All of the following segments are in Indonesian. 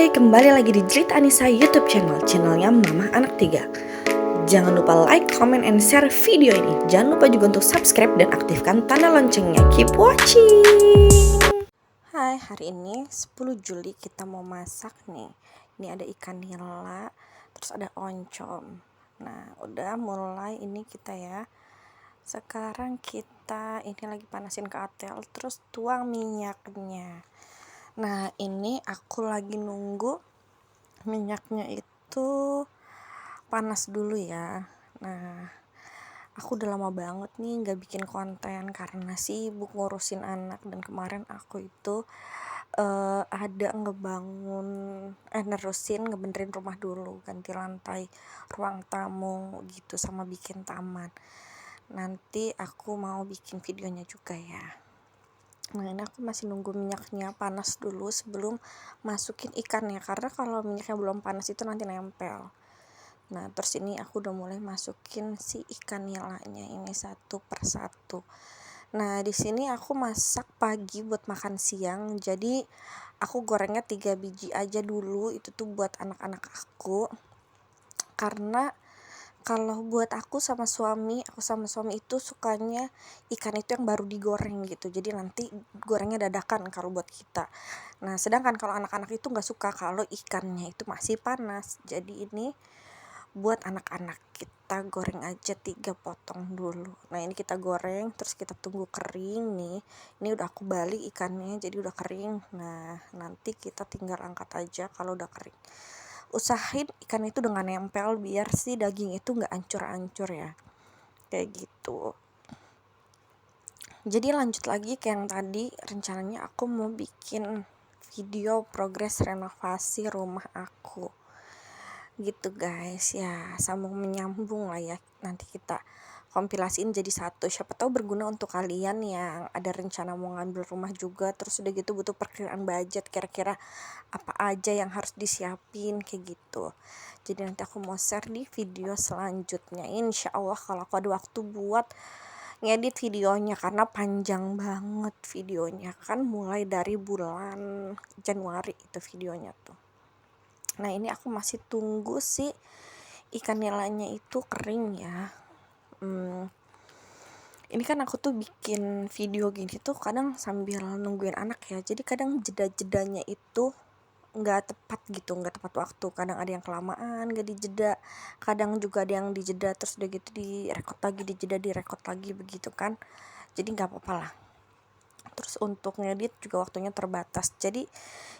Hai, kembali lagi di Jerit Anissa YouTube channelnya Mama Anak 3. Jangan lupa like, comment, and share video ini. Jangan lupa juga untuk subscribe dan aktifkan tanda loncengnya. Keep watching. Hai, hari ini 10 Juli kita mau masak nih. Ini ada ikan nila, terus ada oncom. Nah, udah mulai ini kita ya. Sekarang kita ini lagi panasin ketel, terus tuang minyaknya. Nah, ini aku lagi nunggu minyaknya itu panas dulu ya. Nah, aku udah lama banget nih gak bikin konten karena sibuk ngurusin anak. Dan kemarin aku itu ada ngebenerin rumah dulu, ganti lantai ruang tamu gitu, sama bikin taman. Nanti aku mau bikin videonya juga ya. Nah, ini aku masih nunggu minyaknya panas dulu sebelum masukin ikannya, karena kalau minyaknya belum panas itu nanti nempel. Nah, terus ini aku udah mulai masukin si ikan nilanya ini satu persatu. Nah, di sini aku masak pagi buat makan siang, jadi aku gorengnya 3 biji aja dulu, itu tuh buat anak-anak aku. Karena kalau buat aku sama suami itu sukanya ikan itu yang baru digoreng gitu, jadi nanti gorengnya dadakan kalau buat kita. Nah, sedangkan kalau anak-anak itu nggak suka kalau ikannya itu masih panas. Jadi ini buat anak-anak, kita goreng aja 3 potong dulu. Nah, ini kita goreng terus kita tunggu kering nih. Ini udah aku balik ikannya jadi udah kering. Nah, nanti kita tinggal angkat aja kalau udah kering. Usahain ikan itu dengan nempel biar si daging itu nggak ancur-ancur ya, kayak gitu. Jadi lanjut lagi ke yang tadi, rencananya aku mau bikin video progres renovasi rumah aku gitu guys ya, sambung menyambung lah ya, nanti kita kompilasiin jadi satu, siapa tahu berguna untuk kalian yang ada rencana mau ngambil rumah juga, terus udah gitu butuh perkiraan budget kira-kira apa aja yang harus disiapin kayak gitu. Jadi nanti aku mau share di video selanjutnya, insya Allah kalau aku ada waktu buat ngedit videonya, karena panjang banget videonya kan, mulai dari bulan Januari itu videonya tuh. Nah, ini aku masih tunggu si ikan nilainya itu kering ya. Ini kan aku tuh bikin video gini tuh kadang sambil nungguin anak ya, jadi kadang jeda-jedanya itu nggak tepat gitu, nggak tepat waktu. Kadang ada yang kelamaan nggak dijeda, kadang juga ada yang dijeda terus udah gitu direkod lagi, dijeda direkod lagi begitu kan. Jadi nggak apa-apa lah. Terus untuk ngedit juga waktunya terbatas, jadi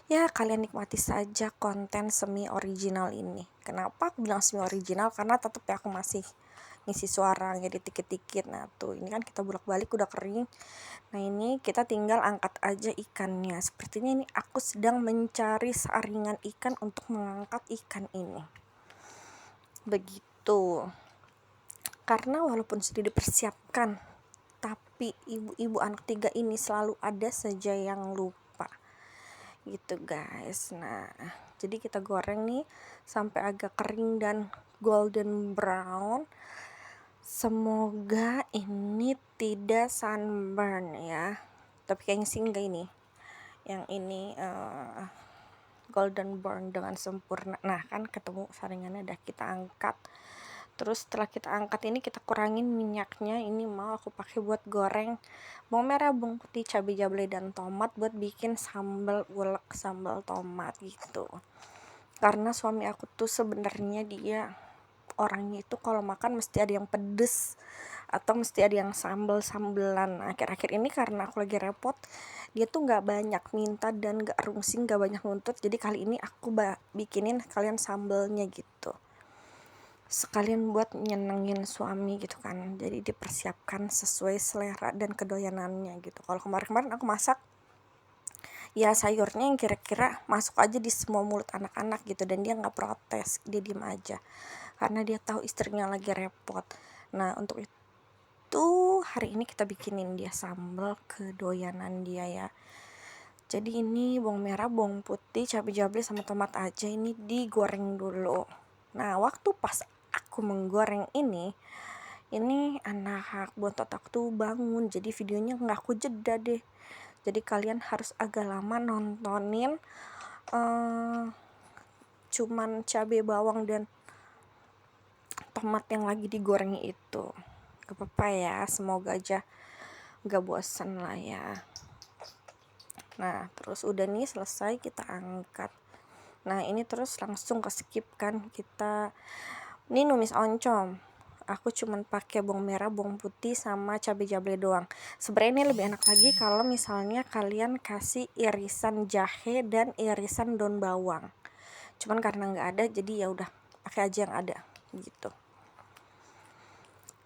ya kalian nikmati saja konten semi original ini. Kenapa aku bilang semi original? Karena tetap ya aku masih ngisi suara, ngedit dikit-dikit. Nah tuh, ini kan kita bolak-balik udah kering. Nah, ini kita tinggal angkat aja ikannya. Sepertinya ini aku sedang mencari saringan ikan untuk mengangkat ikan ini, begitu. Karena walaupun sudah dipersiapkan, tapi ibu-ibu anak 3 ini selalu ada saja yang lupa gitu guys. Nah, jadi kita goreng nih sampai agak kering dan golden brown. Semoga ini tidak sunburn ya, tapi kayaknya sih enggak ini. Yang ini golden brown dengan sempurna. Nah, kan ketemu saringannya, udah kita angkat. Terus setelah kita angkat ini kita kurangin minyaknya. Ini mau aku pakai buat goreng bawang merah, bawang putih, cabai jablay, dan tomat buat bikin sambal ulek, sambal tomat gitu. Karena suami aku tuh sebenarnya dia orangnya itu kalau makan mesti ada yang pedes atau mesti ada yang sambel-sambelan. Akhir-akhir ini karena aku lagi repot, dia tuh nggak banyak minta dan nggak rungsing, nggak banyak nuntut. Jadi kali ini aku bikinin kalian sambelnya gitu, sekalian buat nyenengin suami gitu kan. Jadi dipersiapkan sesuai selera dan kedoyanannya gitu. Kalau kemarin-kemarin aku masak ya sayurnya yang kira-kira masuk aja di semua mulut anak-anak gitu, dan dia nggak protes, dia diem aja karena dia tahu istrinya lagi repot. Nah, untuk itu hari ini kita bikinin dia sambal kedoyanan dia ya. Jadi ini bawang merah, bawang putih, cabai jablay, sama tomat aja ini digoreng dulu. Nah, waktu pas aku menggoreng ini anak bontot aku tuh bangun, jadi videonya nggak aku jeda deh. Jadi kalian harus agak lama nontonin cuman cabai bawang dan tomat yang lagi digoreng itu. Gak apa-apa ya, semoga aja gak bosan lah ya. Nah terus udah nih selesai, kita angkat. Nah ini terus langsung ke skip kan, kita ini numis oncom. Aku cuman pakai bawang merah, bawang putih sama cabai jable doang. Sebenarnya ini lebih enak lagi kalau misalnya kalian kasih irisan jahe dan irisan daun bawang. Cuman karena nggak ada, jadi ya udah pakai aja yang ada gitu.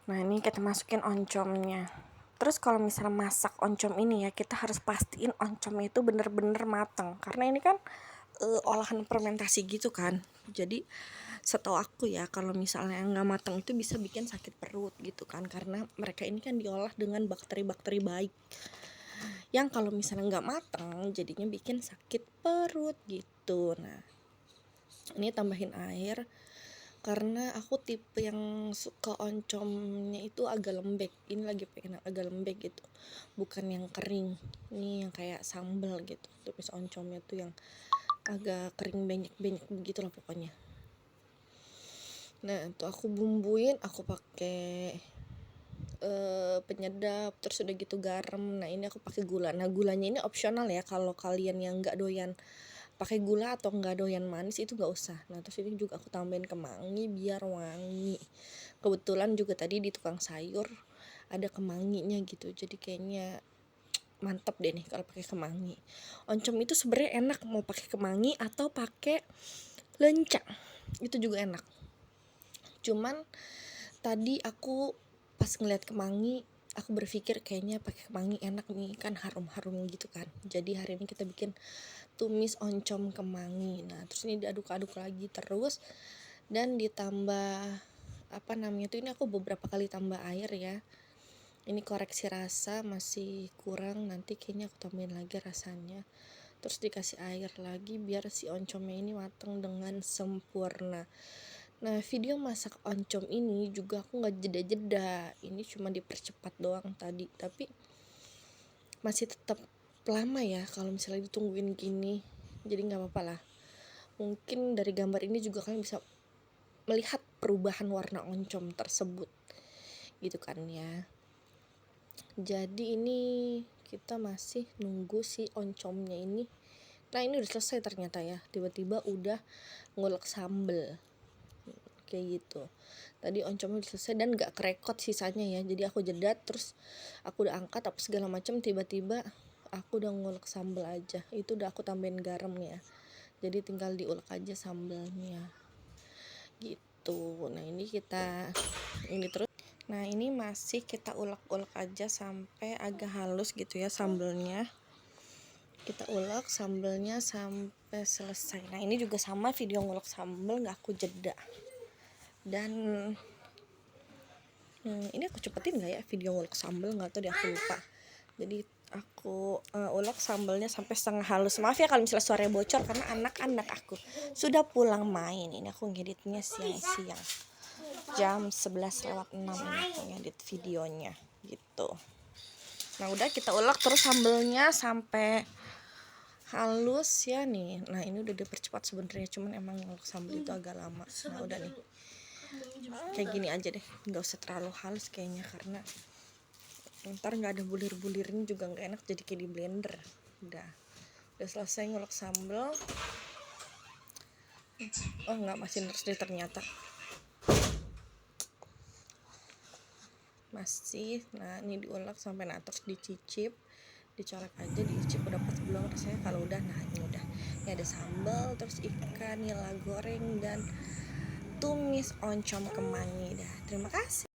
Nah ini kita masukin oncomnya. Terus kalau misalnya masak oncom ini ya, kita harus pastiin oncomnya itu bener-bener mateng. Karena ini kan olahan fermentasi gitu kan. Jadi setahu aku ya, kalau misalnya nggak matang itu bisa bikin sakit perut gitu kan, karena mereka ini kan diolah dengan bakteri-bakteri baik yang kalau misalnya nggak matang jadinya bikin sakit perut gitu. Nah ini tambahin air karena aku tipe yang suka oncomnya itu agak lembek. Ini lagi pengen agak lembek gitu, bukan yang kering. Ini yang kayak sambal gitu. Tumis oncomnya tuh yang agak kering banyak-banyak begitu lah pokoknya. Nah itu aku bumbuin, aku pakai penyedap, terus udah gitu garam. Nah ini aku pakai gula. Nah gulanya ini opsional ya, kalau kalian yang nggak doyan pakai gula atau nggak doyan manis itu nggak usah. Nah terus ini juga aku tambahin kemangi biar wangi. Kebetulan juga tadi di tukang sayur ada kemanginya gitu, jadi kayaknya mantep deh nih kalau pakai kemangi. Oncom itu sebenarnya enak mau pakai kemangi atau pakai lenca, itu juga enak. Cuman tadi aku pas ngeliat kemangi, aku berpikir kayaknya pakai kemangi enak nih, kan harum-harum gitu kan. Jadi hari ini kita bikin tumis oncom kemangi. Nah terus ini diaduk-aduk lagi terus, dan ditambah apa namanya tuh, ini aku beberapa kali tambah air ya. Ini koreksi rasa masih kurang, nanti kayaknya aku tambahin lagi rasanya. Terus dikasih air lagi biar si oncomnya ini matang dengan sempurna. Nah video masak oncom ini juga aku gak jeda-jeda, ini cuma dipercepat doang tadi, tapi masih tetap lama ya kalau misalnya ditungguin gini. Jadi gak apa-apa lah. Mungkin dari gambar ini juga kalian bisa melihat perubahan warna oncom tersebut gitu kan ya. Jadi ini kita masih nunggu si oncomnya ini. Nah ini udah selesai ternyata ya, tiba-tiba udah ngulek sambel kayak gitu. Tadi oncomnya udah selesai dan gak kerekot sisanya ya, jadi aku jeda, terus aku udah angkat apa segala macam, tiba-tiba aku udah ngulek sambal aja. Itu udah aku tambahin garam ya, jadi tinggal diulek aja sambalnya gitu. Nah ini kita ini terus, nah ini masih kita ulek-ulek aja sampai agak halus gitu ya sambalnya. Kita ulek sambalnya sampai selesai. Nah ini juga sama, video ngulek sambal gak aku jeda. Dan ini aku cepetin gak ya video ngulek sambal, gak tau deh, aku lupa. Jadi aku ulek sambalnya sampai setengah halus. Maaf ya kalau misalnya suaranya bocor, karena anak-anak aku sudah pulang main. Ini aku ngeditnya siang-siang, jam 11:06 ini aku ngedit videonya gitu. Nah udah kita ulek terus sambalnya sampai halus ya nih. Nah ini udah dipercepat sebenarnya, cuman emang ngulek sambal itu agak lama. Nah udah nih kayak gini aja deh, nggak usah terlalu halus kayaknya, karena ntar nggak ada bulir-bulirnya juga nggak enak, jadi kayak di blender. Udah selesai ngulek sambal. Oh nggak, masih terus deh ternyata masih. Nah ini diulek sampai terus dicicip, dicolek aja, diicip udah pas belum rasanya. Kalau udah, nah ini udah, ini ada sambal, terus ikan nila goreng dan tumis oncom kemangi. Dah, terima kasih.